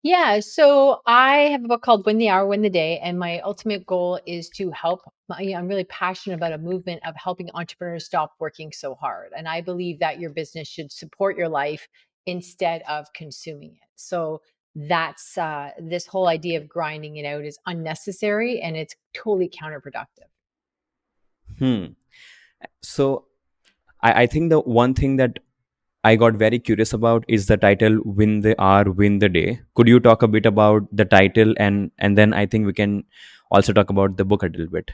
Yeah, so I have a book called Win the Hour, Win the Day, and my ultimate goal is to help. I'm really passionate about a movement of helping entrepreneurs stop working so hard. And I believe that your business should support your life instead of consuming it. So that's this whole idea of grinding it out is unnecessary and it's totally counterproductive. Hmm. So I think the one thing that I got very curious about is the title "Win the Hour, Win the Day." Could you talk a bit about the title, and then I think we can also talk about the book a little bit.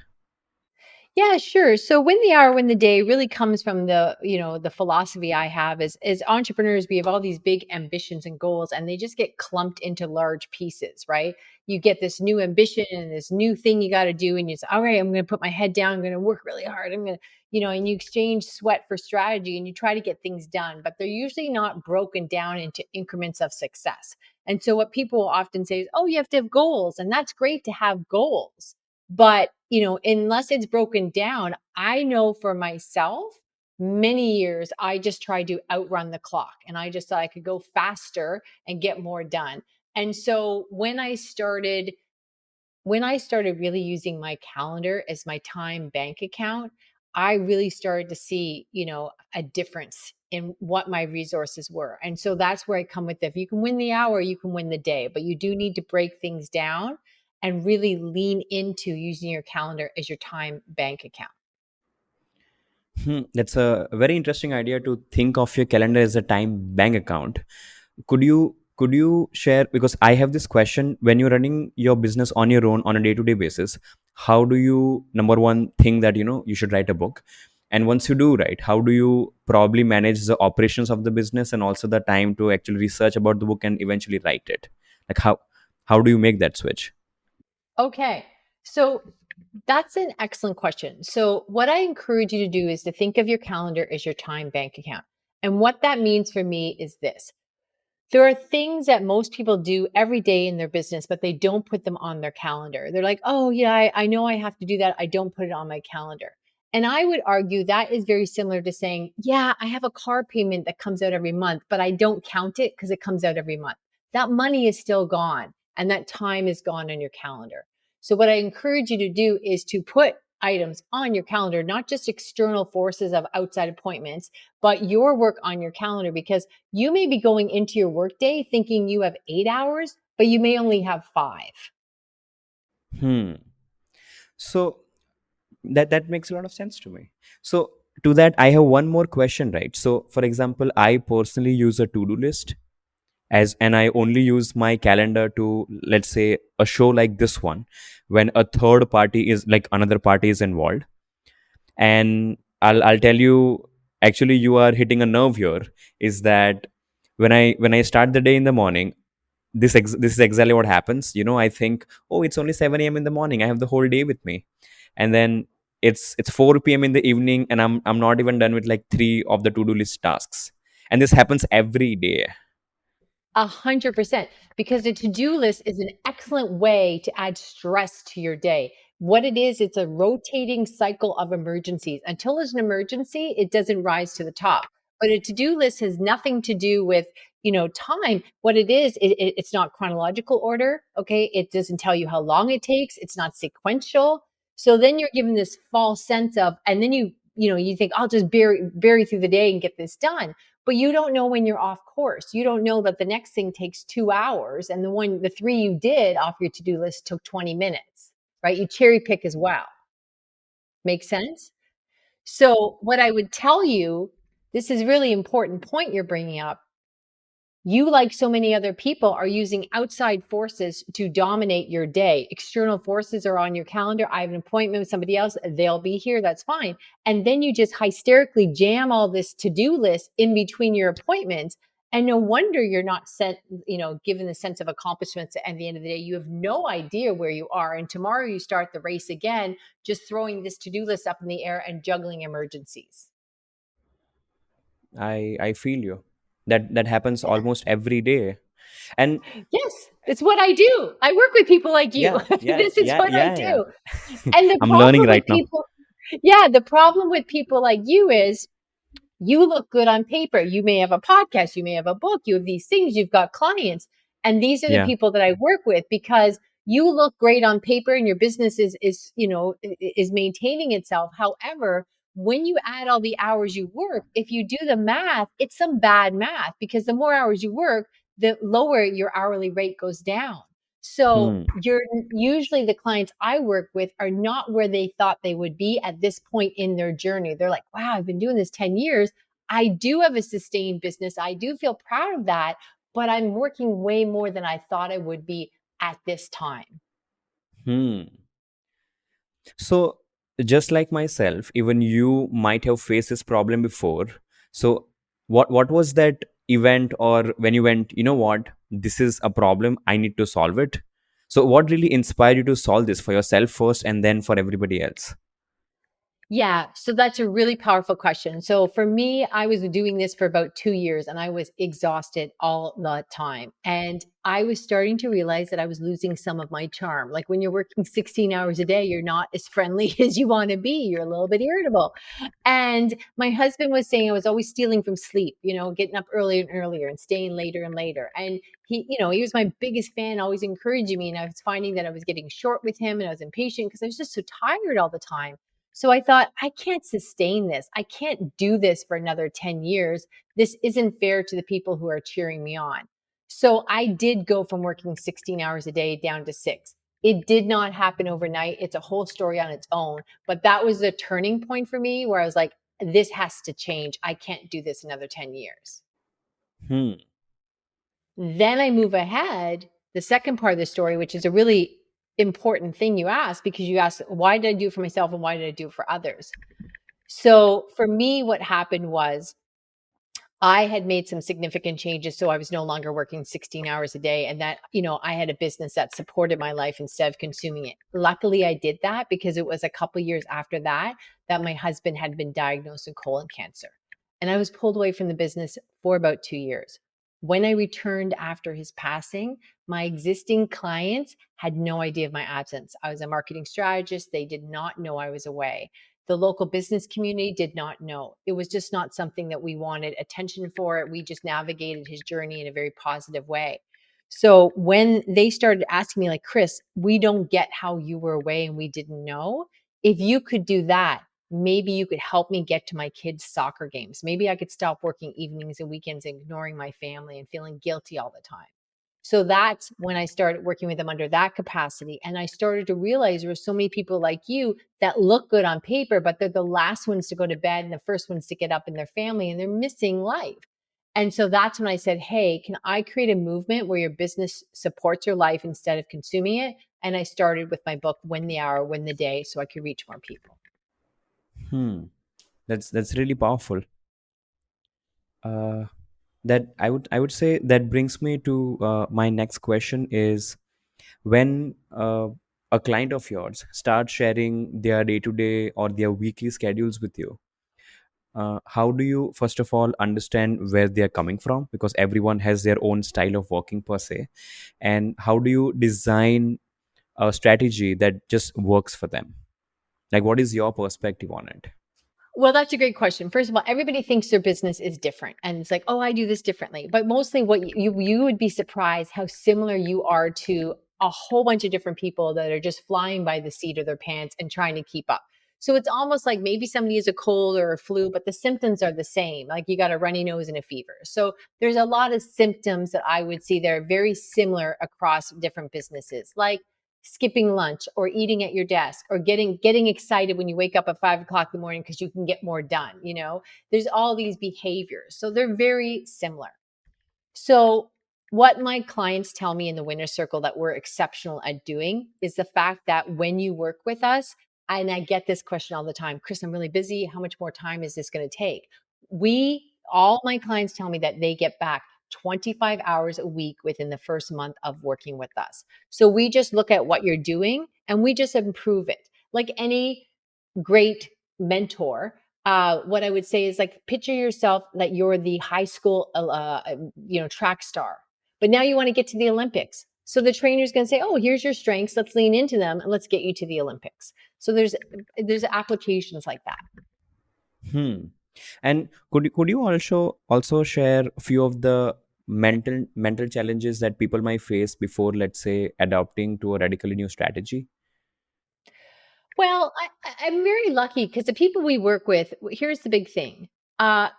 Yeah, sure. So win the hour, win the day really comes from the philosophy I have is as entrepreneurs, we have all these big ambitions and goals and they just get clumped into large pieces, right? You get this new ambition and this new thing you got to do and you say, all right, I'm going to put my head down. I'm going to work really hard. I'm going to, and you exchange sweat for strategy and you try to get things done, but they're usually not broken down into increments of success. And so what people often say is, oh, you have to have goals. And that's great to have goals, but, unless it's broken down, I know for myself, many years I just tried to outrun the clock and I just thought I could go faster and get more done. And so when I started really using my calendar as my time bank account, I really started to see, a difference in what my resources were. And so that's where I come with, if you can win the hour, you can win the day, but you do need to break things down and really lean into using your calendar as your time bank account. That's a very interesting idea to think of your calendar as a time bank account. Could you share, because I have this question: when you're running your business on your own on a day to day basis, how do you, number one, think that you should write a book, and once you do write, how do you probably manage the operations of the business and also the time to actually research about the book and eventually write it? Like how do you make that switch? Okay. So that's an excellent question. So, what I encourage you to do is to think of your calendar as your time bank account. And what that means for me is this: there are things that most people do every day in their business, but they don't put them on their calendar. They're like, oh, yeah, I know I have to do that. I don't put it on my calendar. And I would argue that is very similar to saying, yeah, I have a car payment that comes out every month, but I don't count it because it comes out every month. That money is still gone and that time is gone on your calendar. So, what I encourage you to do is to put items on your calendar, not just external forces of outside appointments, but your work on your calendar, because you may be going into your workday thinking you have 8 hours, but you may only have 5. Hmm. So that makes a lot of sense to me. So to that, I have one more question, right? So for example, I personally use a to-do list, as and I only use my calendar to, let's say, a show like this one, when a third party is, like, another party is involved. And I'll tell you, actually you are hitting a nerve here, is that when I start the day in the morning, this is exactly what happens. I think, oh, it's only 7 a.m. in the morning, I have the whole day with me. And then it's 4 p.m. in the evening, and I'm not even done with like 3 of the to-do list tasks. And this happens every day. 100%. Because a to do list is an excellent way to add stress to your day. What it is, it's a rotating cycle of emergencies. Until there's an emergency, it doesn't rise to the top. But a to do list has nothing to do with, time. What it is, it's not chronological order. Okay. It doesn't tell you how long it takes, it's not sequential. So then you're given this false sense of, and then you think, I'll just bury through the day and get this done, but you don't know when you're off course. You don't know that the next thing takes 2 hours and the three you did off your to-do list took 20 minutes, right? You cherry pick as well. Make sense? So what I would tell you, this is really important point you're bringing up. You, like so many other people, are using outside forces to dominate your day. External forces are on your calendar. I have an appointment with somebody else. They'll be here. That's fine. And then you just hysterically jam all this to-do list in between your appointments. And no wonder you're not given the sense of accomplishments at the end of the day. You have no idea where you are. And tomorrow you start the race again, just throwing this to-do list up in the air and juggling emergencies. I feel you. That happens Yeah. almost every day. And Yes, it's what I do. I work with people like you. yeah, yeah, This is yeah, what I yeah, do. yeah. And the I'm learning problem right with now. people, yeah, the problem with people like you is you look good on paper. You may have a podcast, you may have a book, you have these things, you've got clients. And these are the Yeah. people that I work with because you look great on paper and your business is, is maintaining itself. However, when you add all the hours you work, if you do the math, it's some bad math because the more hours you work, the lower your hourly rate goes down. So Hmm. you're usually the clients I work with are not where they thought they would be at this point in their journey. They're like, wow, I've been doing this 10 years. I do have a sustained business. I do feel proud of that, but I'm working way more than I thought I would be at this time. Hmm. So, just like myself, even you might have faced this problem before. So, what was that event, or when you went, you know what, this is a problem, I need to solve it? So, what really inspired you to solve this for yourself first and then for everybody else? Yeah, so that's a really powerful question. So for me, I was doing this for about 2 years and I was exhausted all the time. And I was starting to realize that I was losing some of my charm. Like when you're working 16 hours a day, you're not as friendly as you want to be. You're a little bit irritable. And my husband was saying I was always stealing from sleep, getting up earlier and earlier and staying later and later. And he was my biggest fan, always encouraging me. And I was finding that I was getting short with him and I was impatient because I was just so tired all the time. So I thought, I can't sustain this. I can't do this for another 10 years. This isn't fair to the people who are cheering me on. So I did go from working 16 hours a day down to 6. It did not happen overnight. It's a whole story on its own. But that was the turning point for me where I was like, this has to change. I can't do this another 10 years. Hmm. Then I move ahead, the second part of the story, which is a really important thing you asked because you asked, why did I do it for myself and why did I do it for others? So for me, what happened was I had made some significant changes. So I was no longer working 16 hours a day. And that, I had a business that supported my life instead of consuming it. Luckily, I did that because it was a couple years after that that my husband had been diagnosed with colon cancer. And I was pulled away from the business for about 2 years. When I returned after his passing, my existing clients had no idea of my absence. I was a marketing strategist. They did not know I was away. The local business community did not know. It was just not something that we wanted attention for. We just navigated his journey in a very positive way. So when they started asking me, like, Kris, we don't get how you were away and we didn't know. If you could do that, maybe you could help me get to my kids' soccer games. Maybe I could stop working evenings and weekends, ignoring my family and feeling guilty all the time. So that's when I started working with them under that capacity. And I started to realize there were so many people like you that look good on paper, but they're the last ones to go to bed and the first ones to get up in their family and they're missing life. And so that's when I said, hey, can I create a movement where your business supports your life instead of consuming it? And I started with my book, Win the Hour, Win the Day, so I could reach more people. Hmm. That's really powerful. Uh, that I would say that brings me to my next question is, when a client of yours starts sharing their day to day or their weekly schedules with you, how do you first of all understand where they are coming from, because everyone has their own style of working per se, and how do you design a strategy that just works for them? Like, what is your perspective on it? Well, that's a great question. First of all, everybody thinks their business is different, and it's like, oh, I do this differently. But mostly, what you would be surprised how similar you are to a whole bunch of different people that are just flying by the seat of their pants and trying to keep up. So it's almost like maybe somebody has a cold or a flu, but the symptoms are the same. Like you got a runny nose and a fever. So there's a lot of symptoms that I would see that are very similar across different businesses, like skipping lunch or eating at your desk or getting excited when you wake up at 5 o'clock in the morning because you can get more done. There's all these behaviors, so they're very similar. So what my clients tell me in the winner circle that we're exceptional at doing is the fact that when you work with us, and I get this question all the time, Kris, I'm really busy, how much more time is this going to take? All my clients tell me that they get back 25 hours a week within the first month of working with us. So we just look at what you're doing and we just improve it. Like any great mentor, what I would say is, like, picture yourself that you're the high school, track star, but now you want to get to the Olympics. So the trainer's going to say, "Oh, here's your strengths. Let's lean into them and let's get you to the Olympics." So there's applications like that. Hmm. And could you also share a few of the mental challenges that people might face before, let's say, adopting to a radically new strategy? Well, I'm very lucky because the people we work with, here's the big thing.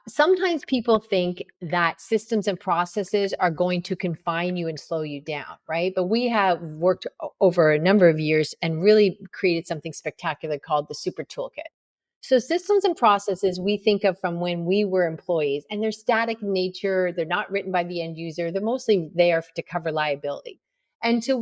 Sometimes people think that systems and processes are going to confine you and slow you down, right? But we have worked over a number of years and really created something spectacular called the Super Toolkit. So, systems and processes we think of from when we were employees, and they're static in nature. They're not written by the end user. They're mostly there to cover liability. And so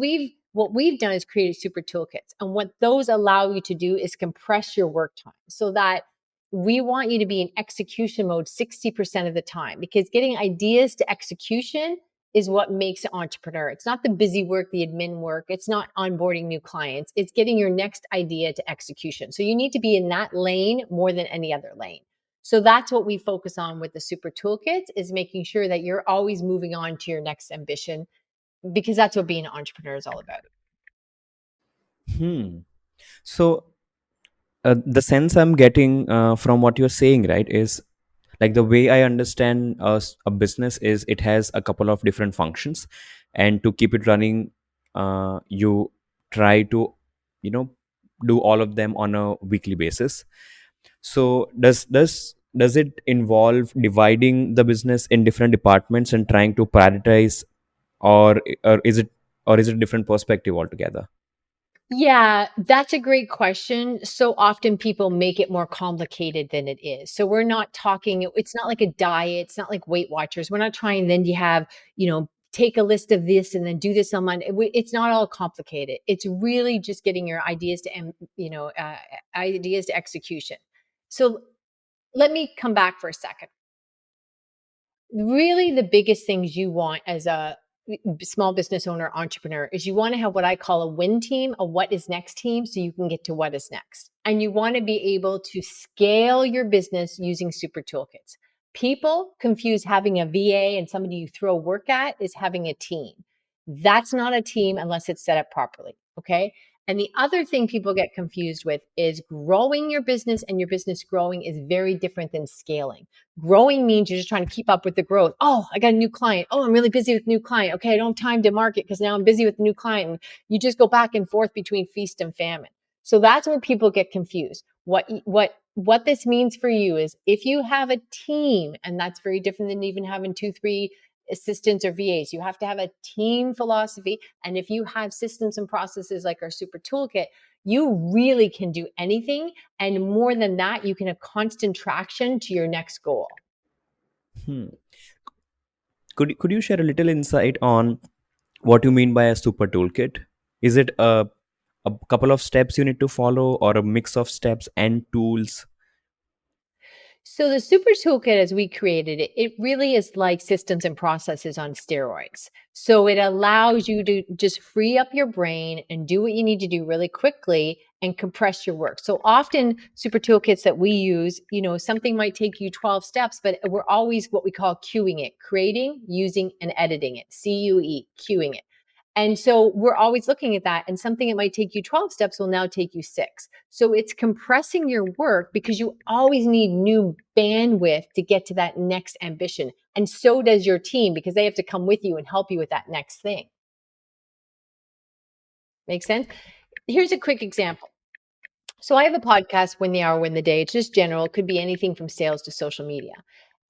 what we've done is created super toolkits. And what those allow you to do is compress your work time so that we want you to be in execution mode 60% of the time, because getting ideas to execution is what makes an entrepreneur. It's not the busy work, the admin work. It's not onboarding new clients. It's getting your next idea to execution. So you need to be in that lane more than any other lane. So that's what we focus on with the super toolkits, is making sure that you're always moving on to your next ambition, because that's what being an entrepreneur is all about. Hmm. So the sense I'm getting from what you're saying, right, is like the way I understand a business is it has a couple of different functions, and to keep it running, you try to, you know, do all of them on a weekly basis. So does it involve dividing the business in different departments and trying to prioritize, or or is it or is it a different perspective altogether? Yeah, that's a great question. So often people make it more complicated than it is. So we're not talking, it's not like a diet, it's not like Weight Watchers. We're not trying then you have, take a list of this and then do this on Monday. It's not all complicated. It's really just getting your ideas to, ideas to execution. So let me come back for a second. Really, the biggest things you want as a small business owner, entrepreneur, is you want to have what I call a win team, a what is next team, so you can get to what is next. And you want to be able to scale your business using super toolkits. People confuse having a VA and somebody you throw work at is having a team. That's not a team unless it's set up properly. Okay. And the other thing people get confused with is growing your business, and your business growing is very different than scaling. Growing means you're just trying to keep up with the growth. Oh, I got a new client. Oh, I'm really busy with new client. Okay, I don't have time to market because now I'm busy with the new client. And you just go back and forth between feast and famine. So that's where people get confused. What this means for you is, if you have a team, and that's very different than even having two, three assistants or VAs. You have to have a team philosophy. And if you have systems and processes like our super toolkit, you really can do anything. And more than that, you can have constant traction to your next goal. Hmm. Could you share a little insight on what you mean by a super toolkit? Is it a couple of steps you need to follow, or a mix of steps and tools? So the super toolkit, as we created it, it really is like systems and processes on steroids. So it allows you to just free up your brain and do what you need to do really quickly and compress your work. So often super toolkits that we use, something might take you 12 steps, but we're always what we call queuing it, creating, using, and editing it. CUE, queuing it. And so we're always looking at that. And something that might take you 12 steps will now take you 6. So it's compressing your work because you always need new bandwidth to get to that next ambition. And so does your team, because they have to come with you and help you with that next thing. Make sense? Here's a quick example. So I have a podcast, Win the Hour, Win the Day. It's just general. It could be anything from sales to social media.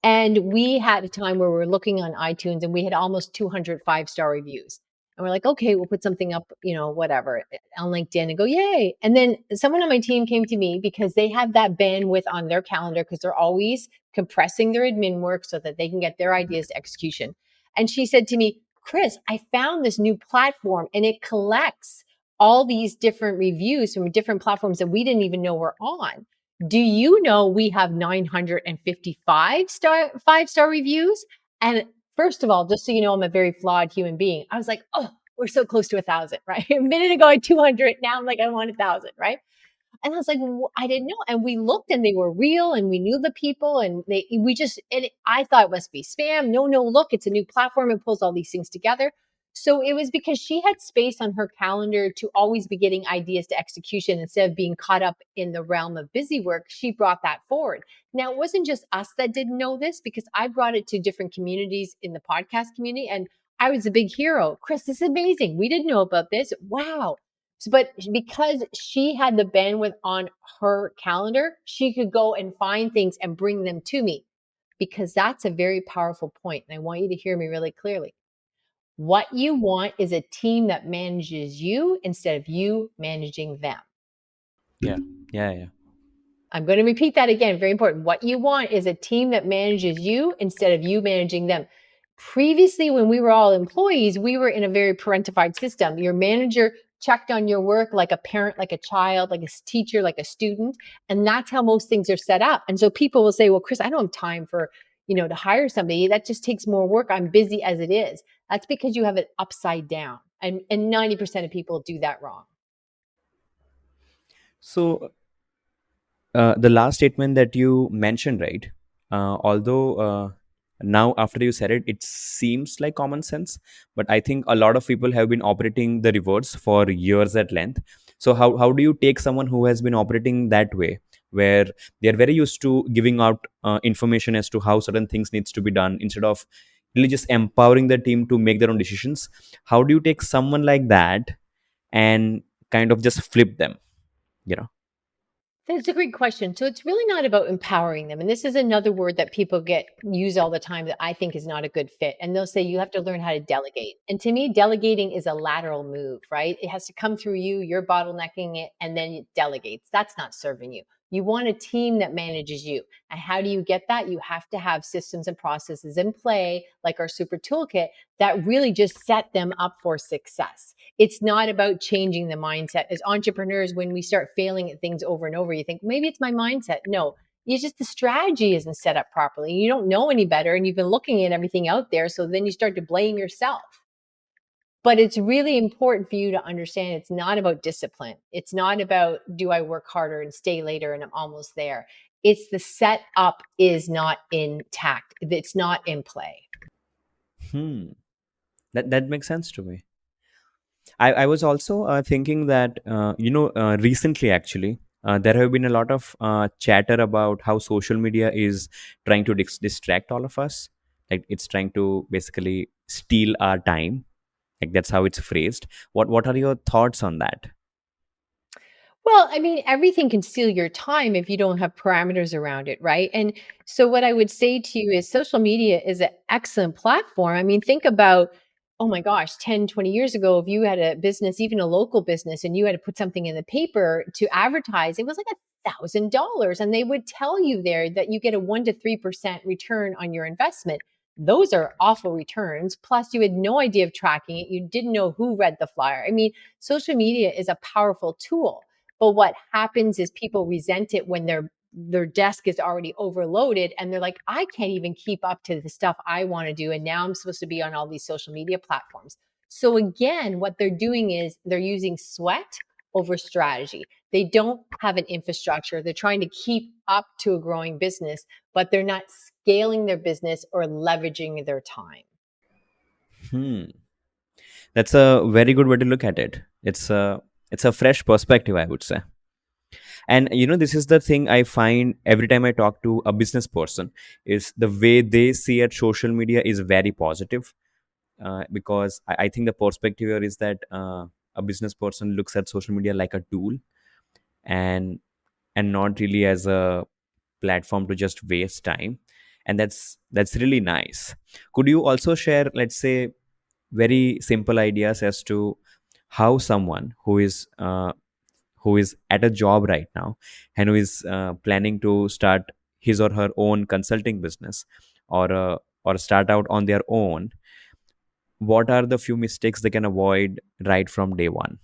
And we had a time where we were looking on iTunes and we had almost 200 5-star reviews. And we're like, okay, we'll put something up, whatever, on LinkedIn and go, yay. And then someone on my team came to me because they have that bandwidth on their calendar because they're always compressing their admin work so that they can get their ideas to execution. And she said to me, Kris, I found this new platform and it collects all these different reviews from different platforms that we didn't even know were on. Do you know we have 955 5-star reviews? And first of all, just so you know, I'm a very flawed human being. I was like, oh, we're so close to 1,000, right? A minute ago, I had 200. Now I'm like, I want 1,000, right? And I was like, well, I didn't know. And we looked and they were real and we knew the people and I thought it must be spam. No, look, it's a new platform. It pulls all these things together. So it was because she had space on her calendar to always be getting ideas to execution instead of being caught up in the realm of busy work. She brought that forward. Now, it wasn't just us that didn't know this because I brought it to different communities in the podcast community, and I was a big hero. Kris, this is amazing. We didn't know about this. Wow. But because she had the bandwidth on her calendar, she could go and find things and bring them to me, because that's a very powerful point. And I want you to hear me really clearly. What you want is a team that manages you instead of you managing them. Yeah. Yeah. Yeah. I'm going to repeat that again. Very important. What you want is a team that manages you instead of you managing them. Previously, when we were all employees, we were in a very parentified system. Your manager checked on your work like a parent, like a child, like a teacher, like a student. And that's how most things are set up. And so people will say, well, Kris, I don't have time for, to hire somebody. That just takes more work. I'm busy as it is. That's because you have it upside down. And 90% of people do that wrong. So the last statement that you mentioned, right? Although now after you said it, it seems like common sense, but I think a lot of people have been operating the reverse for years at length. So how do you take someone who has been operating that way, where they are very used to giving out information as to how certain things needs to be done, instead of really just empowering the team to make their own decisions? How do you take someone like that and kind of just flip them, you know? That's a great question. So it's really not about empowering them. And this is another word that people get use all the time that I think is not a good fit. And they'll say you have to learn how to delegate. And to me, delegating is a lateral move, right? It has to come through you, you're bottlenecking it, and then it delegates. That's not serving you. You want a team that manages you. And how do you get that? You have to have systems and processes in play, like our super toolkit, that really just set them up for success. It's not about changing the mindset. As entrepreneurs, when we start failing at things over and over, you think, maybe it's my mindset. No, it's just the strategy isn't set up properly. You don't know any better, and you've been looking at everything out there. So then you start to blame yourself. But it's really important for you to understand it's not about discipline. It's not about, do I work harder and stay later and I'm almost there? It's the setup is not intact. It's not in play. Hmm. That makes sense to me. I was also thinking that recently actually there have been a lot of chatter about how social media is trying to distract all of us. Like it's trying to basically steal our time. Like that's how it's phrased. What are your thoughts on that? Well, I mean, everything can steal your time if you don't have parameters around it, right? And so, what I would say to you is social media is an excellent platform. I mean, think about, oh my gosh, 10, 20 years ago, if you had a business, even a local business, and you had to put something in the paper to advertise, it was like $1,000. And they would tell you there that you get a 1 to 3% return on your investment. Those are awful returns. Plus, you had no idea of tracking it. You didn't know who read the flyer. I mean, social media is a powerful tool, but what happens is people resent it when their desk is already overloaded and they're like, I can't even keep up to the stuff I want to do. And now I'm supposed to be on all these social media platforms. So again, what they're doing is they're using sweat over strategy. They don't have an infrastructure. They're trying to keep up to a growing business, but they're not scaling their business or leveraging their time. Hmm. That's a very good way to look at it. It's a fresh perspective, I would say. And this is the thing I find every time I talk to a business person, is the way they see at social media is very positive. Because I think the perspective here is that a business person looks at social media like a tool, and not really as a platform to just waste time. And that's really nice. Could you also share, let's say, very simple ideas as to how someone who is at a job right now, and who is planning to start his or her own consulting business, or start out on their own, what are the few mistakes they can avoid right from day one?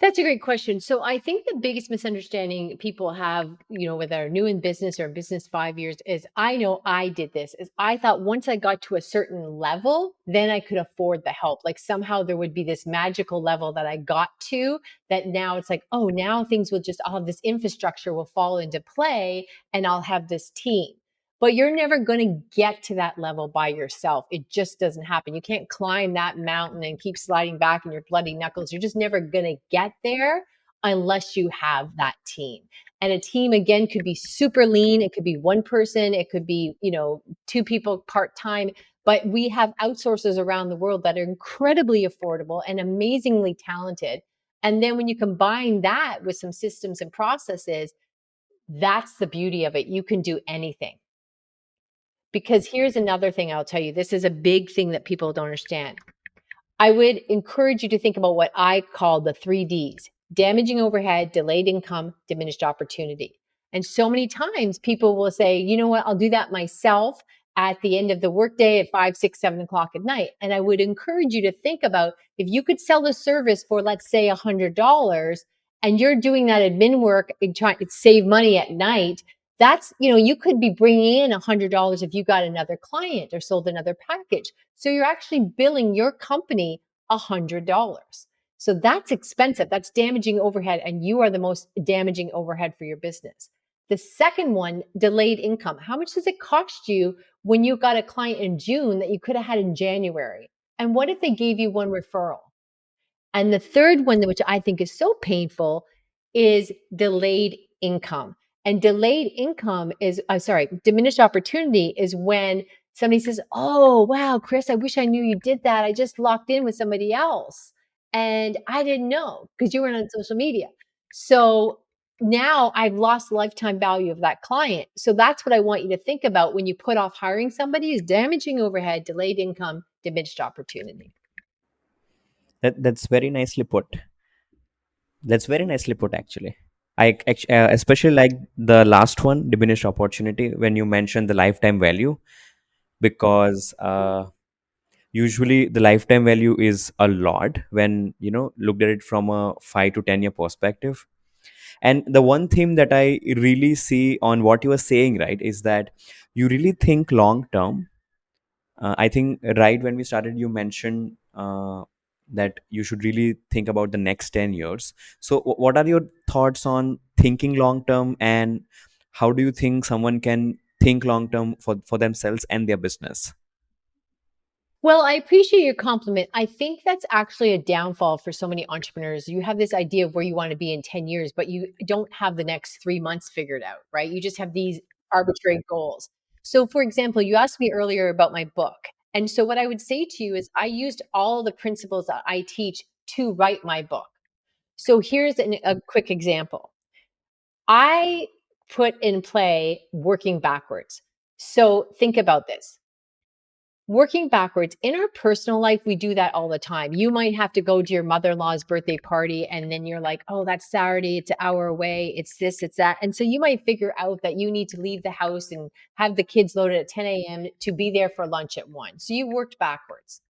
That's a great question. So I think the biggest misunderstanding people have, whether they're new in business or in business 5 years, is I know I did this. Is I thought once I got to a certain level, then I could afford the help. Like somehow there would be this magical level that I got to, that now it's like, oh, now things will just, I'll have this infrastructure will fall into play and I'll have this team. but you're never going to get to that level by yourself. It just doesn't happen. You can't climb that mountain and keep sliding back in your bloody knuckles. You're just never going to get there unless you have that team. And a team, again, could be super lean. It could be one person. It could be, two people part-time. But we have outsourcers around the world that are incredibly affordable and amazingly talented. And then when you combine that with some systems and processes, that's the beauty of it. You can do anything. Because here's another thing I'll tell you. This is a big thing that people don't understand. I would encourage you to think about what I call the 3 Ds: damaging overhead, delayed income, diminished opportunity. And so many times people will say, you know what, I'll do that myself at the end of the workday at 5, 6, 7 o'clock at night. And I would encourage you to think about if you could sell the service for, let's say, $100, and you're doing that admin work and trying to save money at night. That's, you could be bringing in $100 if you got another client or sold another package. So you're actually billing your company $100. So that's expensive. That's damaging overhead, and you are the most damaging overhead for your business. The second one, delayed income. How much does it cost you when you got a client in June that you could have had in January? And what if they gave you one referral? And the third one, which I think is so painful, is delayed income. And delayed income is, diminished opportunity is when somebody says, oh, wow, Kris, I wish I knew you did that. I just locked in with somebody else and I didn't know because you weren't on social media. So now I've lost the lifetime value of that client. So that's what I want you to think about when you put off hiring somebody: is damaging overhead, delayed income, diminished opportunity. That's very nicely put. That's very nicely put, actually. Especially like the last one, diminished opportunity, when you mentioned the lifetime value, because usually the lifetime value is a lot when looked at it from a 5 to 10 year perspective. And the one theme that I really see on what you are saying, right, is that you really think long term. I think right when we started, you mentioned that you should really think about the next 10 years. So, what are your thoughts on thinking long term, and how do you think someone can think long term for themselves and their business? Well, I appreciate your compliment. I think that's actually a downfall for so many entrepreneurs. You have this idea of where you want to be in 10 years, but you don't have the next 3 months figured out, right? You just have these arbitrary goals. So, for example, you asked me earlier about my book. And so, what I would say to you is, I used all the principles that I teach to write my book. So, here's a quick example. I put in play working backwards. So, think about this: working backwards. In our personal life, we do that all the time. You might have to go to your mother-in-law's birthday party, and then you're like, oh, that's Saturday, it's an hour away, it's this, it's that. And so you might figure out that you need to leave the house and have the kids loaded at 10 a.m. to be there for lunch at 1. So you worked backwards.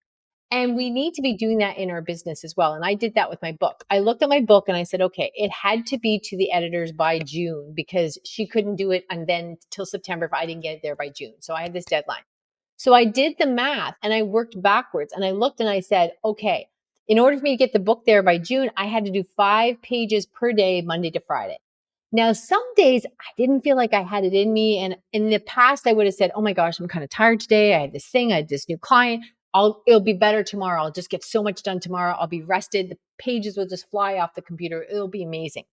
And we need to be doing that in our business as well. And I did that with my book. I looked at my book and I said, okay, it had to be to the editors by June, because she couldn't do it and then till September if I didn't get it there by June. So I had this deadline. So I did the math and I worked backwards, and I looked and I said, okay, in order for me to get the book there by June, I had to do 5 pages per day, Monday to Friday. Now, some days I didn't feel like I had it in me. And in the past, I would have said, oh my gosh, I'm kind of tired today. I had this thing, I had this new client. It'll be better tomorrow. I'll just get so much done tomorrow. I'll be rested. The pages will just fly off the computer. It'll be amazing.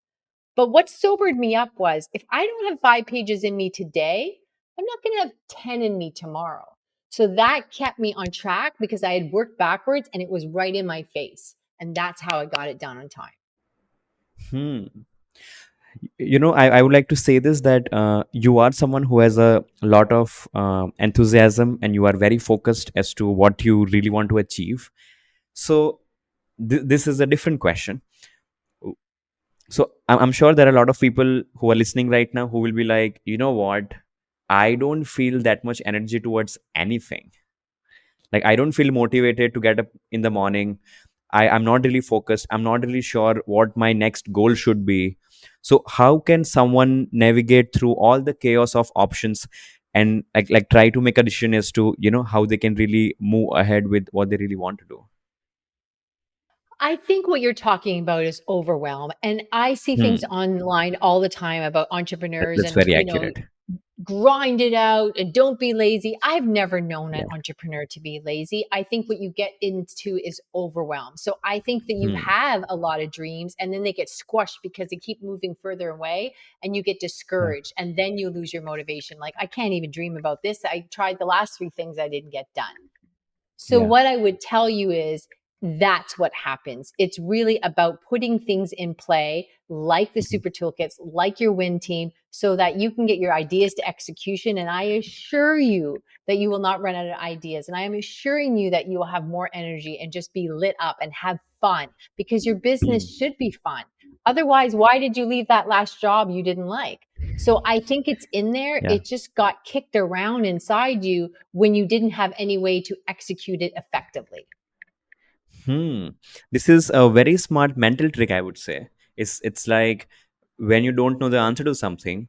But what sobered me up was, if I don't have 5 pages in me today, I'm not going to have 10 in me tomorrow. So that kept me on track because I had worked backwards and it was right in my face. And that's how I got it done on time. Hmm. I would like to say this, that you are someone who has a lot of enthusiasm, and you are very focused as to what you really want to achieve. So, this is a different question. So, I'm sure there are a lot of people who are listening right now who will be like, you know what? I don't feel that much energy towards anything. Like, I don't feel motivated to get up in the morning. I'm not really focused. I'm not really sure what my next goal should be. So how can someone navigate through all the chaos of options, and like try to make a decision as to how they can really move ahead with what they really want to do? I think what you're talking about is overwhelm. And I see Hmm. things online all the time about entrepreneurs That's and, very accurate. grind it out and don't be lazy. I've never known an Yeah. entrepreneur to be lazy. I think what you get into is overwhelm. So I think that you Hmm. have a lot of dreams and then they get squashed because they keep moving further away and you get Yeah. discouraged and then you lose your motivation. Like, I can't even dream about this. I tried the last three things I didn't get done. So, Yeah. what I would tell you is that's what happens. It's really about putting things in play, like the Mhm. super toolkits, like your win team, so that you can get your ideas to execution. And I assure you that you will not run out of ideas. And I am assuring you that you will have more energy and just be lit up and have fun because your business Hmm. should be fun. Otherwise, why did you leave that last job you didn't like? So I think it's in there. Yeah. It just got kicked around inside you when you didn't have any way to execute it effectively. Hmm. This is a very smart mental trick, I would say. It's like when you don't know the answer to something,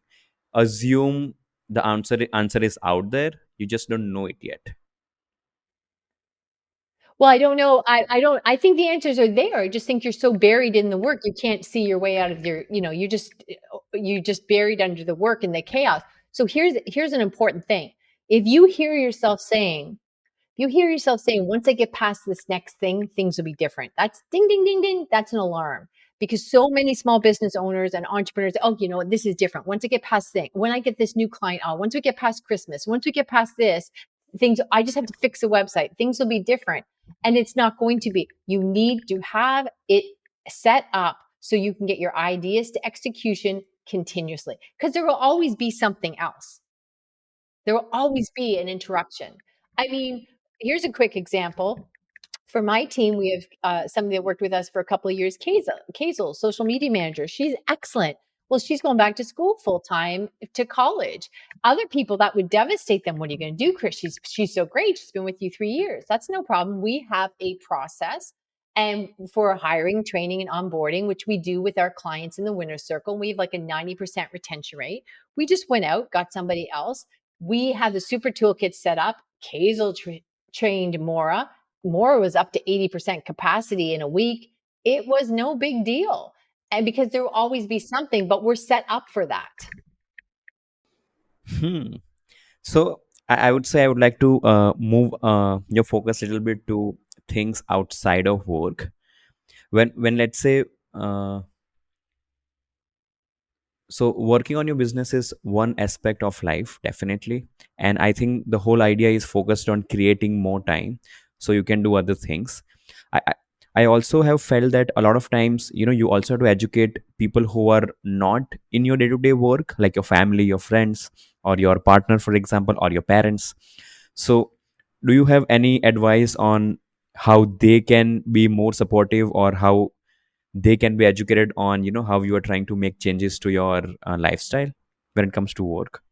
assume the answer is out there. You just don't know it yet. Well, I don't know. I don't I think the answers are there. I just think you're so buried in the work, you can't see your way out of your, you just buried under the work and the chaos. So here's an important thing. If you hear yourself saying, you hear yourself saying, once I get past this next thing, things will be different. That's ding, ding, ding, ding. That's an alarm because so many small business owners and entrepreneurs, oh, you know what? This is different. Once I get past thing, when I get this new client, oh, once we get past Christmas, once we get past this, things, I just have to fix a website. Things will be different. And it's not going to be. You need to have it set up so you can get your ideas to execution continuously because there will always be something else. There will always be an interruption. I mean, here's a quick example. For my team, we have somebody that worked with us for a couple of years, Kazel, social media manager. She's excellent. Well, she's going back to school full time to college. Other people that would devastate them. What are you going to do, Kris? She's so great. She's been with you 3 years. That's no problem. We have a process and for hiring, training, and onboarding, which we do with our clients in the winner's circle. We have like a 90% retention rate. We just went out, got somebody else. We have the super toolkit set up. Kazel trained Mora was up to 80% capacity in a week. It was no big deal. And because there will always be something, but we're set up for that. Hmm. So I would say I would like to move your focus a little bit to things outside of work. When let's say uh, so working on your business is one aspect of life, definitely, and I think the whole idea is focused on creating more time so you can do other things. I i, I also have felt that a lot of times, you also have to educate people who are not in your day-to-day work, like your family, your friends, or your partner, for example, or your parents. So do you have any advice on how they can be more supportive, or how they can be educated on how you are trying to make changes to your lifestyle when it comes to work?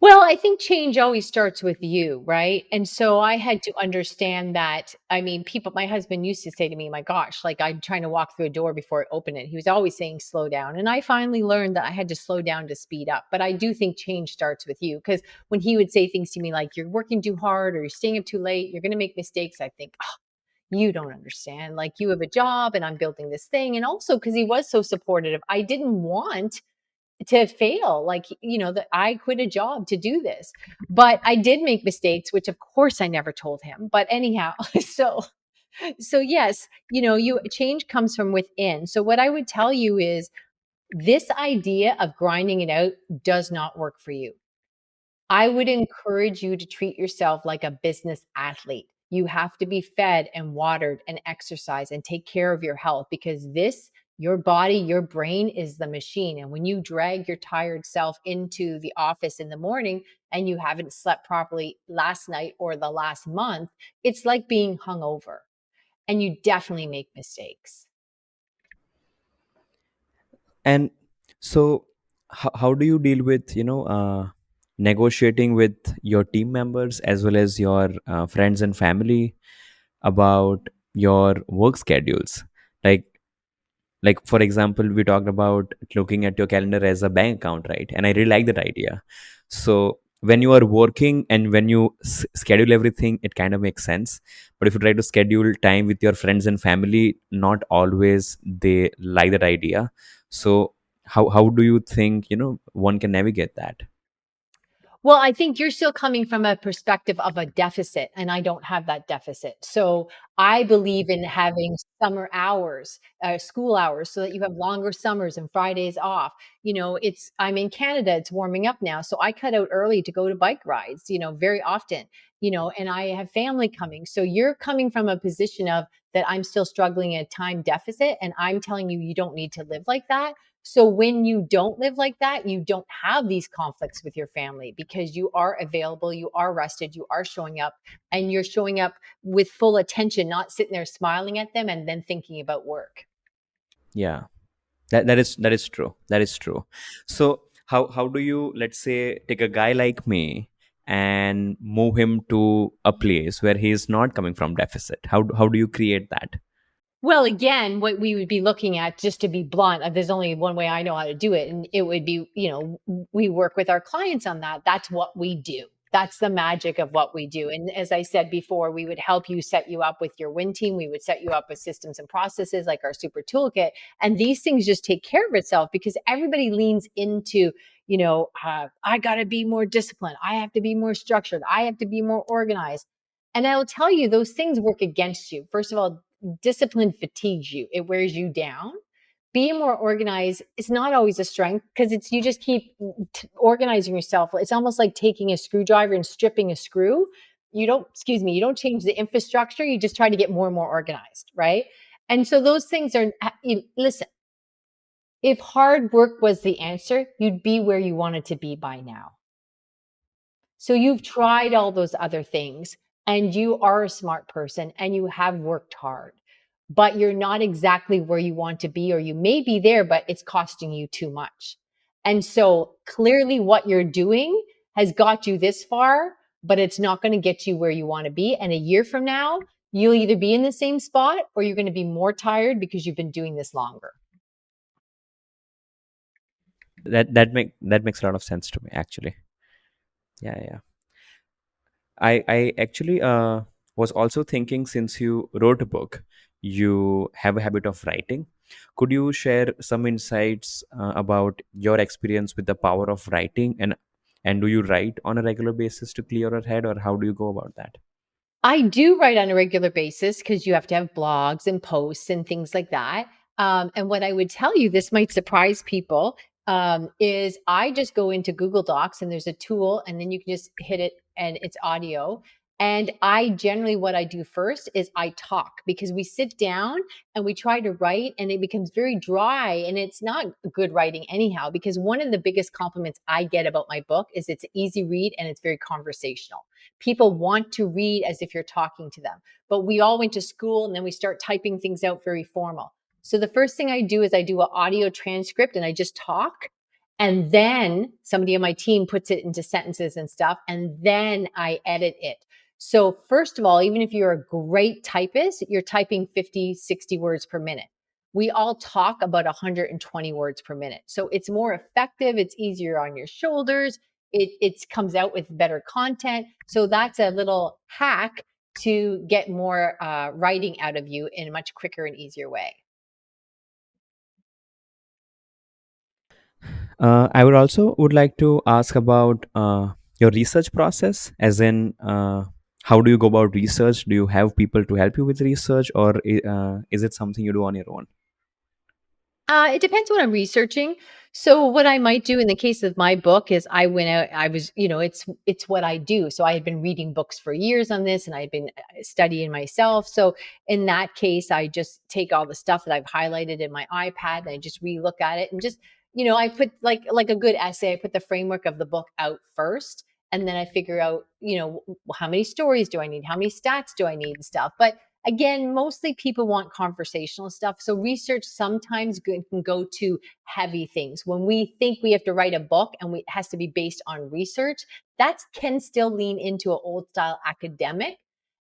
Well, I think change always starts with you, right? And so I had to understand that. I mean, people, my husband used to say to me, my gosh, like I'm trying to walk through a door before I open it. He was always saying, slow down. And I finally learned that I had to slow down to speed up. But I do think change starts with you because when he would say things to me like, you're working too hard or you're staying up too late, you're going to make mistakes, I think, you don't understand. Like, you have a job and I'm building this thing. And also because he was so supportive, I didn't want to fail. Like, that I quit a job to do this. But I did make mistakes, which of course I never told him. But anyhow, so yes, you change comes from within. So what I would tell you is this idea of grinding it out does not work for you. I would encourage you to treat yourself like a business athlete. You have to be fed and watered and exercise and take care of your health because your body, your brain is the machine. And when you drag your tired self into the office in the morning and you haven't slept properly last night or the last month, it's like being hungover and you definitely make mistakes. And so how do you deal with negotiating with your team members as well as your friends and family about your work schedules? Like like for example, we talked about looking at your calendar as a bank account, right? And I really like that idea. So when you are working and when you schedule everything, it kind of makes sense. But if you try to schedule time with your friends and family, not always they like that idea. So how do you think, one can navigate that? Well, I think you're still coming from a perspective of a deficit, and I don't have that deficit. So I believe in having summer hours, school hours, so that you have longer summers and Fridays off. I'm in Canada, it's warming up now. So I cut out early to go to bike rides, very often, and I have family coming. So you're coming from a position of that I'm still struggling at time deficit. And I'm telling you, you don't need to live like that. So when you don't live like that, you don't have these conflicts with your family because you are available, you are rested, you are showing up, and you're showing up with full attention, not sitting there smiling at them and then thinking about work. Yeah, that is true. That is true. So how do you, let's say, take a guy like me and move him to a place where he is not coming from deficit? How do you create that? Well, again, what we would be looking at, just to be blunt, there's only one way I know how to do it. And it would be, we work with our clients on that. That's what we do. That's the magic of what we do. And as I said before, we would help you set you up with your win team. We would set you up with systems and processes like our super toolkit. And these things just take care of itself because everybody leans into, I got to be more disciplined. I have to be more structured. I have to be more organized. And I will tell you, those things work against you. First of all, discipline fatigues you, it wears you down. Being more organized is not always a strength because it's you just keep organizing yourself. It's almost like taking a screwdriver and stripping a screw. You don't change the infrastructure, you just try to get more and more organized, right? And so those things are, listen, if hard work was the answer, you'd be where you wanted to be by now. So you've tried all those other things and you are a smart person and you have worked hard, but you're not exactly where you want to be, or you may be there, but it's costing you too much. And so clearly what you're doing has got you this far, but it's not going to get you where you want to be. And a year from now, you'll either be in the same spot or you're going to be more tired because you've been doing this longer. That makes a lot of sense to me, actually. Yeah, yeah. I actually was also thinking, since you wrote a book, you have a habit of writing. Could you share some insights about your experience with the power of writing, and do you write on a regular basis to clear your head, or how do you go about that? I do write on a regular basis because you have to have blogs and posts and things like that. And what I would tell you, this might surprise people, is I just go into Google Docs and there's a tool, and then you can just hit it and it's audio. And I generally, what I do first is I talk because we sit down and we try to write and it becomes very dry and it's not good writing anyhow. Because one of the biggest compliments I get about my book is it's an easy read and it's very conversational. People want to read as if you're talking to them. But we all went to school and then we start typing things out very formal. So the first thing I do is I do an audio transcript and I just talk. And then somebody on my team puts it into sentences and stuff. And then I edit it. So, first of all, even if you're a great typist, you're typing 50, 60 words per minute. We all talk about 120 words per minute. So, it's more effective. It's easier on your shoulders. It comes out with better content. So that's a little hack to get more writing out of you in a much quicker and easier way. I would also would like to ask about your research process, as in, how do you go about research? Do you have people to help you with research, or is it something you do on your own? It depends what I'm researching. So what I might do in the case of my book is I went out, I was, it's what I do. So I had been reading books for years on this and I had been studying myself. So in that case, I just take all the stuff that I've highlighted in my iPad and I just relook at it and just, I put like a good essay, I put the framework of the book out first. And then I figure out, how many stories do I need? How many stats do I need and stuff. But again, mostly people want conversational stuff. So research sometimes can go to heavy things. When we think we have to write a book and it has to be based on research, that can still lean into an old style academic.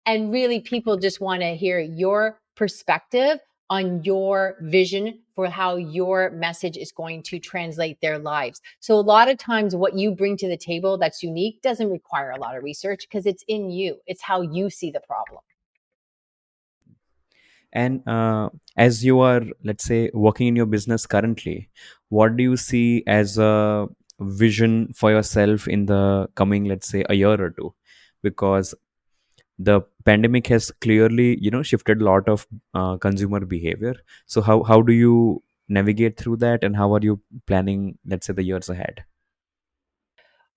And really, people just want to hear your perspective on your vision for how your message is going to translate their lives. So a lot of times what you bring to the table that's unique doesn't require a lot of research because it's in you. It's how you see the problem. And as you are, let's say, working in your business currently, what do you see as a vision for yourself in the coming, let's say, a year or two? Because the pandemic has clearly, shifted a lot of consumer behavior. So how do you navigate through that, and how are you planning, let's say, the years ahead?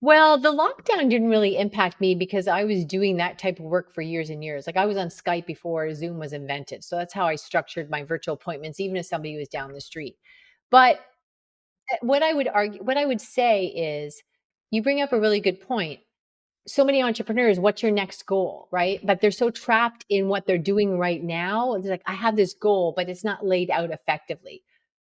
Well, the lockdown didn't really impact me because I was doing that type of work for years and years. Like I was on Skype before Zoom was invented. So that's how I structured my virtual appointments, even if somebody was down the street. But what I would say is you bring up a really good point. So many entrepreneurs, what's your next goal, right? But they're so trapped in what they're doing right now. It's like, I have this goal, but it's not laid out effectively.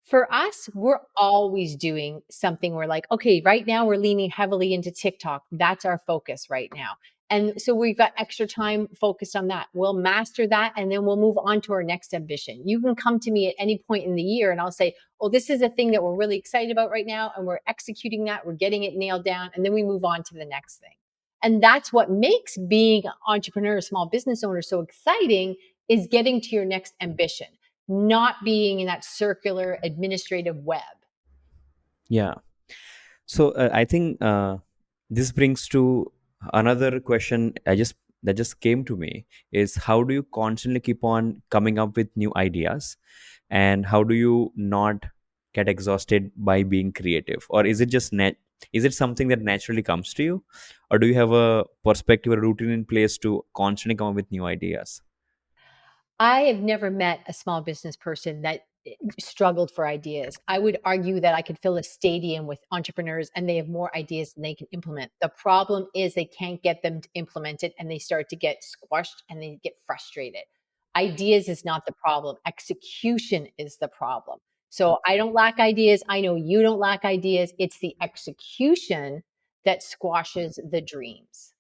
For us, we're always doing something. We're like, okay, right now we're leaning heavily into TikTok. That's our focus right now. And so we've got extra time focused on that. We'll master that and then we'll move on to our next ambition. You can come to me at any point in the year and I'll say, oh, this is a thing that we're really excited about right now. And we're executing that. We're getting it nailed down. And then we move on to the next thing. And that's what makes being an entrepreneur, small business owner so exciting is getting to your next ambition, not being in that circular administrative web. Yeah. So I think this brings to another question that just came to me is, how do you constantly keep on coming up with new ideas, and how do you not get exhausted by being creative? Or is it just is it something that naturally comes to you, or do you have a perspective or routine in place to constantly come up with new ideas? I have never met a small business person that struggled for ideas. I would argue that I could fill a stadium with entrepreneurs and they have more ideas than they can implement. The problem is they can't get them to implement it and they start to get squashed and they get frustrated. Ideas is not the problem, execution is the problem. So I don't lack ideas. I know you don't lack ideas. It's the execution that squashes the dreams.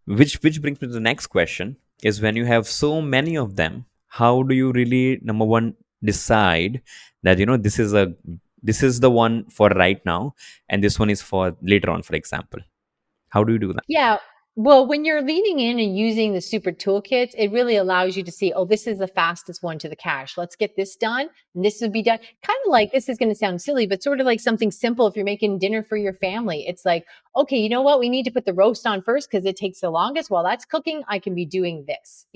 Which brings me to the next question: is, when you have so many of them, how do you really, number one, decide that this is the one for right now, and this one is for later on, for example? How do you do that? Yeah. Well, when you're leaning in and using the super toolkits, it really allows you to see, oh, this is the fastest one to the cash. Let's get this done. And this would be done. Kind of like, this is going to sound silly, but sort of like something simple. If you're making dinner for your family, it's like, okay, you know what? We need to put the roast on first because it takes the longest. While that's cooking, I can be doing this.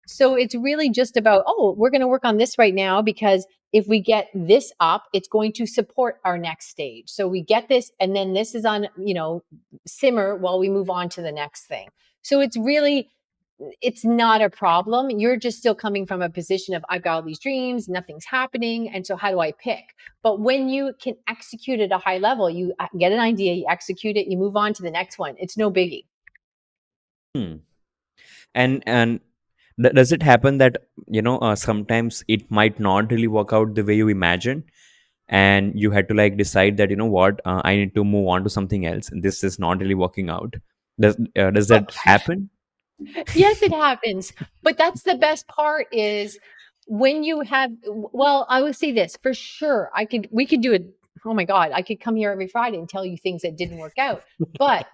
So it's really just about, oh, we're going to work on this right now because if we get this up, it's going to support our next stage. So we get this, and then this is on, simmer while we move on to the next thing. So it's not a problem. You're just still coming from a position of, I've got all these dreams, nothing's happening. And so how do I pick? But when you can execute at a high level, you get an idea, you execute it, you move on to the next one. It's no biggie. Hmm. And does it happen that sometimes it might not really work out the way you imagine, and you had to like decide that, what, I need to move on to something else, and this is not really working out? Does that happen? Yes, it happens. But that's the best part is when you have, well, I will say this for sure. We could do it. Oh my God, I could come here every Friday and tell you things that didn't work out. But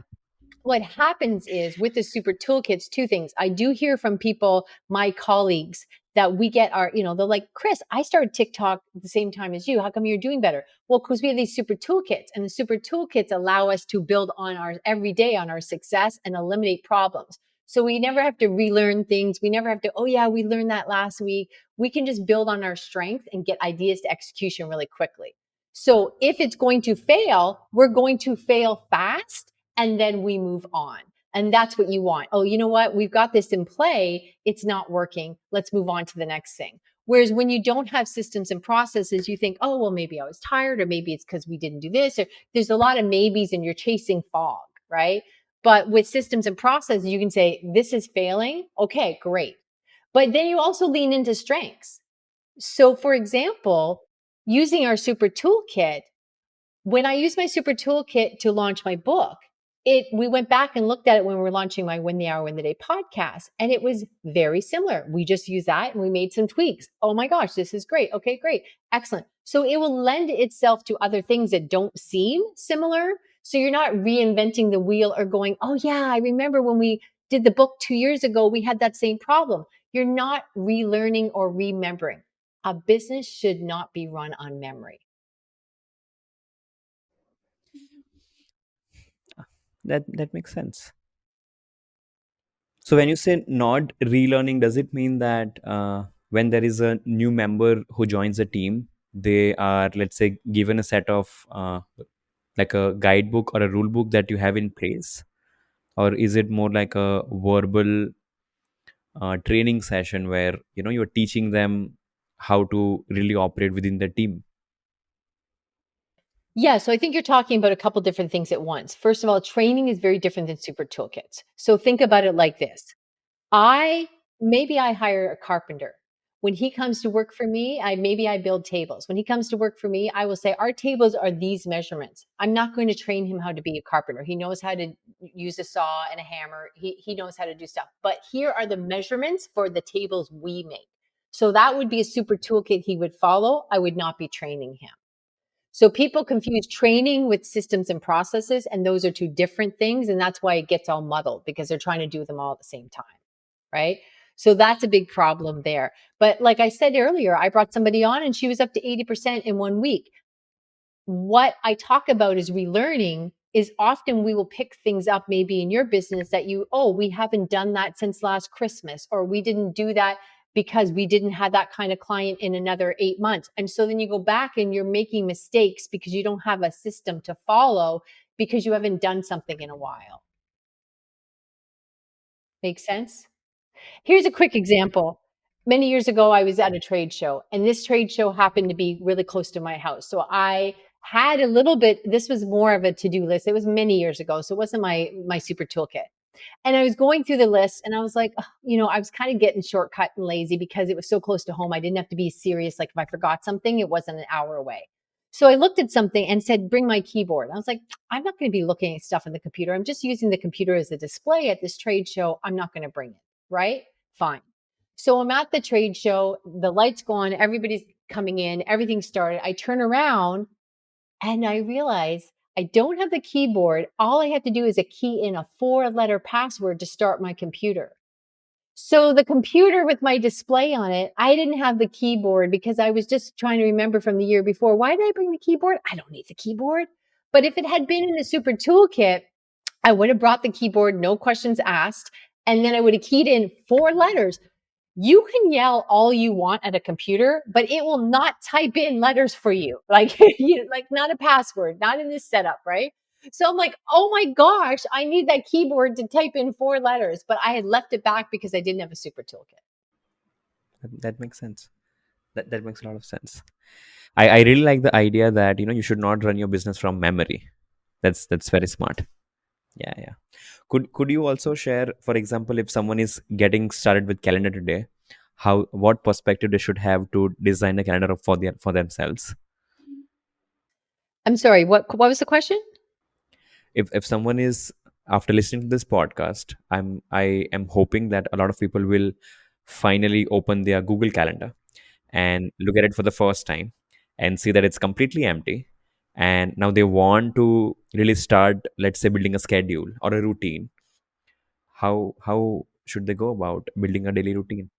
what happens is with the super toolkits, two things. I do hear from people, my colleagues, that we get they're like, Kris, I started TikTok at the same time as you. How come you're doing better? Well, because we have these super toolkits, and the super toolkits allow us to build on our every day on our success and eliminate problems. So we never have to relearn things. We never have to, oh yeah, we learned that last week. We can just build on our strength and get ideas to execution really quickly. So if it's going to fail, we're going to fail fast and then we move on. And that's what you want. Oh, you know what? We've got this in play. It's not working. Let's move on to the next thing. Whereas when you don't have systems and processes, you think, oh, well, maybe I was tired, or maybe it's because we didn't do this. Or there's a lot of maybes and you're chasing fog, right? But with systems and processes, you can say, this is failing. Okay, great. But then you also lean into strengths. So, for example, using our super toolkit, when I used my super toolkit to launch my book, we went back and looked at it when we were launching my Win the Hour, Win the Day podcast, and it was very similar. We just used that and we made some tweaks. Oh my gosh, this is great. Okay, great. Excellent. So it will lend itself to other things that don't seem similar. So you're not reinventing the wheel or going, oh yeah, I remember when we did the book 2 years ago, we had that same problem. You're not relearning or remembering. A business should not be run on memory. That makes sense. So when you say not relearning, does it mean that when there is a new member who joins a team, they are, let's say, given a set of like a guidebook or a rule book that you have in place, or is it more like a verbal training session where you're teaching them how to really operate within the team? Yeah, so I think you're talking about a couple different things at once. First of all, training is very different than super toolkits. So think about it like this. I maybe I hire a carpenter. When he comes to work for me, I build tables. When he comes to work for me, I will say our tables are these measurements. I'm not going to train him how to be a carpenter. He knows how to use a saw and a hammer. He knows how to do stuff. But here are the measurements for the tables we make. So that would be a super toolkit he would follow. I would not be training him. So people confuse training with systems and processes, and those are two different things. And that's why it gets all muddled because they're trying to do them all at the same time. Right. So that's a big problem there. But like I said earlier, I brought somebody on and she was up to 80% in 1 week. What I talk about is relearning is often we will pick things up maybe in your business that we haven't done that since last Christmas, or we didn't do that because we didn't have that kind of client in another 8 months. And so then you go back and you're making mistakes because you don't have a system to follow because you haven't done something in a while. Make sense? Here's a quick example. Many years ago, I was at a trade show, and this trade show happened to be really close to my house. So I had a little bit, this was more of a to-do list. It was many years ago, so it wasn't my super toolkit. And I was going through the list and I was like, I was kind of getting shortcut and lazy because it was so close to home. I didn't have to be serious. Like if I forgot something, it wasn't an hour away. So I looked at something and said, bring my keyboard. I was like, I'm not going to be looking at stuff on the computer. I'm just using the computer as a display at this trade show. I'm not going to bring it. Right? Fine. So I'm at the trade show. The lights go on. Everybody's coming in. Everything started. I turn around and I realize I don't have the keyboard. All I have to do is a key in a 4-letter password to start my computer. So the computer with my display on it, I didn't have the keyboard because I was just trying to remember from the year before. Why did I bring the keyboard? I don't need the keyboard. But if it had been in the super toolkit, I would have brought the keyboard, no questions asked. And then I would have keyed in 4 letters. You can yell all you want at a computer, but it will not type in letters for you. Like, like not a password, not in this setup, right? So I'm like, oh my gosh, I need that keyboard to type in 4 letters, but I had left it back because I didn't have a super toolkit. That makes sense. That makes a lot of sense. I really like the idea that you should not run your business from memory. That's very smart. Yeah, yeah. Could you also share, for example, if someone is getting started with calendar today, what perspective they should have to design a calendar for themselves? I'm sorry, what was the question? If someone is, after listening to this podcast, I am hoping that a lot of people will finally open their Google Calendar and look at it for the first time and see that it's completely empty, and now they want to really start, let's say, building a schedule or a routine. How should they go about building a daily routine?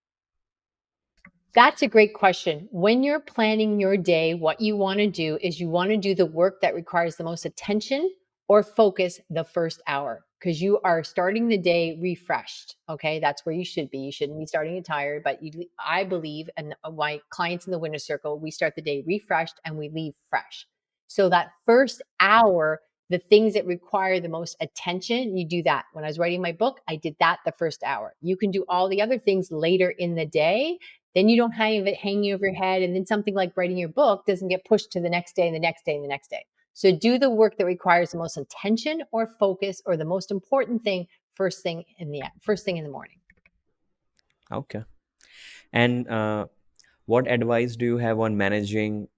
That's a great question. When you're planning your day, what you want to do is you want to do the work that requires the most attention or focus the first hour because you are starting the day refreshed. Okay. That's where you should be. You shouldn't be starting it tired, but I believe, and my clients in the winner circle, we start the day refreshed and we leave fresh. So that first hour, the things that require the most attention, you do that. When I was writing my book, I did that the first hour. You can do all the other things later in the day, then you don't have it hanging over your head. And then something like writing your book doesn't get pushed to the next day and the next day and the next day. So do the work that requires the most attention or focus or the most important thing first thing in the morning. Okay. And what advice do you have on managing,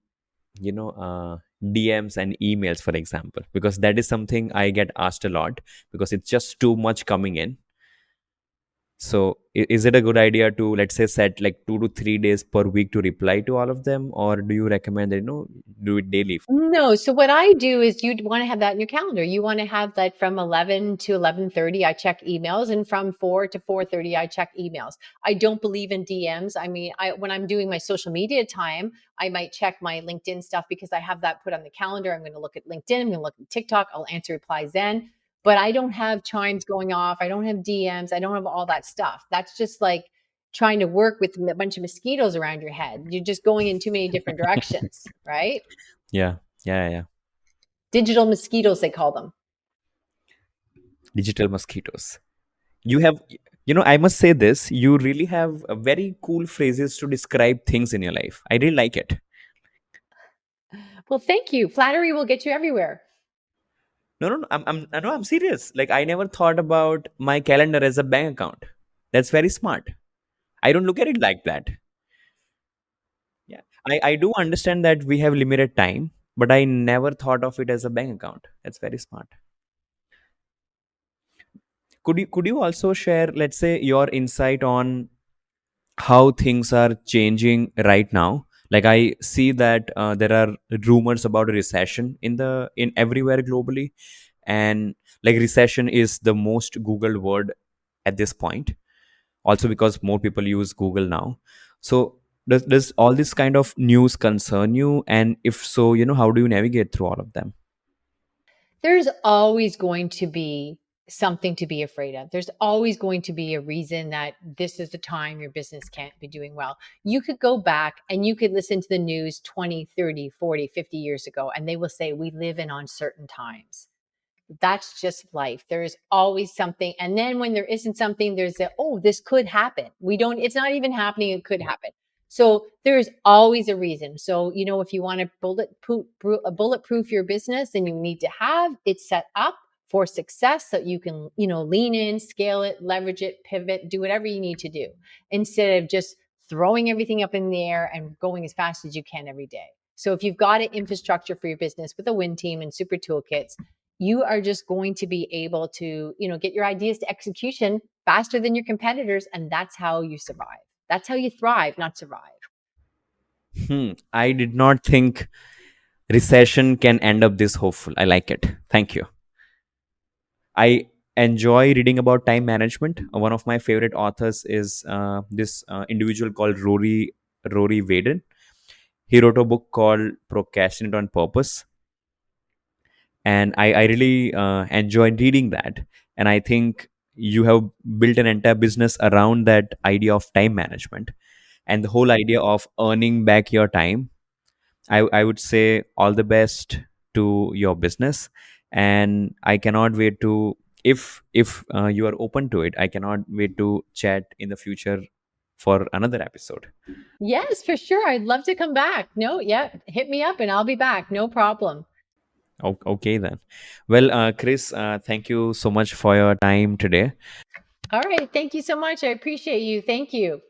DMs and emails, for example? Because that is something I get asked a lot because it's just too much coming in. So is it a good idea to, let's say, set like 2 to 3 days per week to reply to all of them, or do you recommend that, do it daily? No, so what I do is you'd wanna have that in your calendar. You wanna have that from 11 to 11:30, I check emails, and from 4 to 4:30, I check emails. I don't believe in DMs. I mean, I when I'm doing my social media time, I might check my LinkedIn stuff because I have that put on the calendar. I'm gonna look at LinkedIn, I'm gonna look at TikTok, I'll answer replies then, but I don't have chimes going off, I don't have DMs, I don't have all that stuff. That's just like trying to work with a bunch of mosquitoes around your head. You're just going in too many different directions, right? Yeah, yeah, yeah. Digital mosquitoes, they call them. Digital mosquitoes. You have, I must say this, you really have very cool phrases to describe things in your life. I really like it. Well, thank you. Flattery will get you everywhere. No, no, no, I'm serious. Like, I never thought about my calendar as a bank account. That's very smart. I don't look at it like that. Yeah, I do understand that we have limited time, but I never thought of it as a bank account. That's very smart. Could you also share, let's say, your insight on how things are changing right now? Like, I see that there are rumors about a recession in everywhere globally, and like recession is the most googled word at this point, also because more people use Google now. So does all this kind of news concern you, and if so, how do you navigate through all of them? There's always going to be something to be afraid of. There's always going to be a reason that this is the time your business can't be doing well. You could go back and you could listen to the news 20, 30, 40, 50 years ago, and they will say, we live in uncertain times. That's just life. There's always something. And then when there isn't something, there's a, oh, this could happen. We don't, it's not even happening. It could happen. So there's always a reason. So, if you want to bulletproof your business, then you need to have it set up for success so you can, lean in, scale it, leverage it, pivot, do whatever you need to do instead of just throwing everything up in the air and going as fast as you can every day. So if you've got an infrastructure for your business with a win team and super toolkits, you are just going to be able to, get your ideas to execution faster than your competitors. And that's how you survive. That's how you thrive, not survive. I did not think recession can end up this hopeful. I like it. Thank you. I enjoy reading about time management. One of my favorite authors is this individual called Rory Vaden. He wrote a book called Procrastinate on Purpose, and I really enjoyed reading that. And I think you have built an entire business around that idea of time management and the whole idea of earning back your time. I would say all the best to your business, and I cannot wait to, if you are open to it, I cannot wait to chat in the future for another episode. Yes, for sure. I'd love to come back. No, yeah, hit me up and I'll be back. No problem. Okay then. Well, Chris, thank you so much for your time today. All right. Thank you so much. I appreciate you. Thank you.